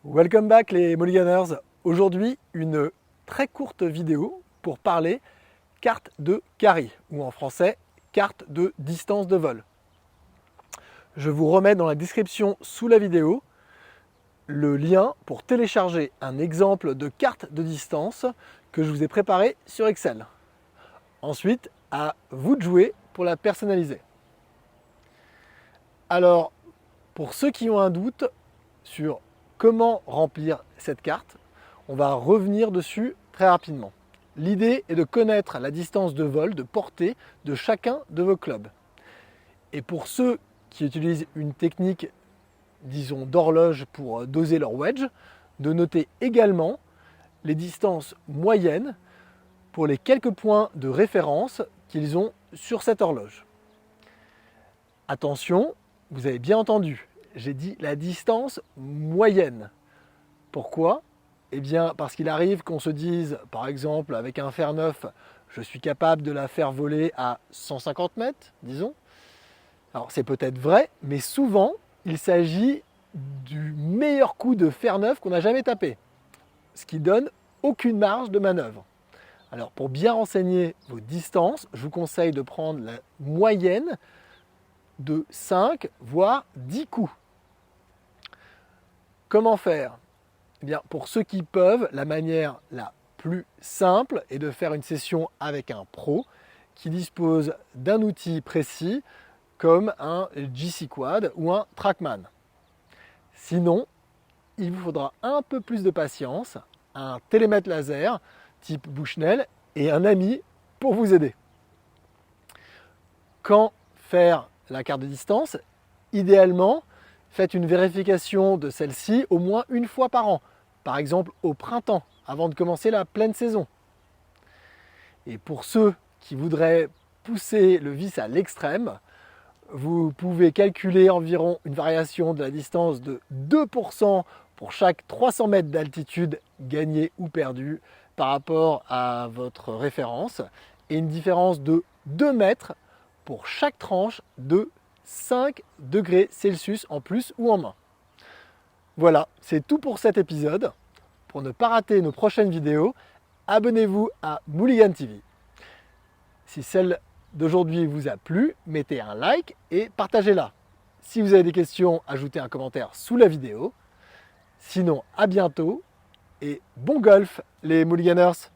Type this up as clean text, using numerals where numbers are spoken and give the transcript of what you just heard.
Welcome back les Mulliganers. Aujourd'hui, une très courte vidéo pour parler carte de carry, ou en français, carte de distance de vol. Je vous remets dans la description sous la vidéo le lien pour télécharger un exemple de carte de distance que je vous ai préparé sur Excel. Ensuite, à vous de jouer pour la personnaliser. Alors, pour ceux qui ont un doute sur comment remplir cette carte, on va revenir dessus très rapidement. L'idée est de connaître la distance de vol, de portée de chacun de vos clubs. Et pour ceux qui utilisent une technique, disons, d'horloge pour doser leur wedge, de noter également les distances moyennes pour les quelques points de référence qu'ils ont sur cette horloge. Attention, vous avez bien entendu, j'ai dit la distance moyenne. Pourquoi ? Eh bien, parce qu'il arrive qu'on se dise, par exemple, avec un fer neuf, je suis capable de la faire voler à 150 mètres, disons. Alors, c'est peut-être vrai, mais souvent, il s'agit du meilleur coup de fer neuf qu'on n'a jamais tapé, ce qui donne aucune marge de manœuvre. Alors, pour bien renseigner vos distances, je vous conseille de prendre la moyenne de 5, voire 10 coups. Comment faire ? Eh bien, pour ceux qui peuvent, la manière la plus simple est de faire une session avec un pro qui dispose d'un outil précis comme un GC Quad ou un Trackman. Sinon, il vous faudra un peu plus de patience, un télémètre laser type Bushnell et un ami pour vous aider. Quand faire la carte de distance ? Idéalement, faites une vérification de celle-ci au moins une fois par an. Par exemple au printemps, avant de commencer la pleine saison. Et pour ceux qui voudraient pousser le vice à l'extrême, vous pouvez calculer environ une variation de la distance de 2% pour chaque 300 mètres d'altitude gagnée ou perdue par rapport à votre référence et une différence de 2 mètres pour chaque tranche de 5 degrés Celsius en plus ou en moins. Voilà, c'est tout pour cet épisode. Pour ne pas rater nos prochaines vidéos, abonnez-vous à Mulligan TV. Si celle d'aujourd'hui vous a plu, mettez un like et partagez-la. Si vous avez des questions, ajoutez un commentaire sous la vidéo. Sinon, à bientôt et bon golf les Mulliganers!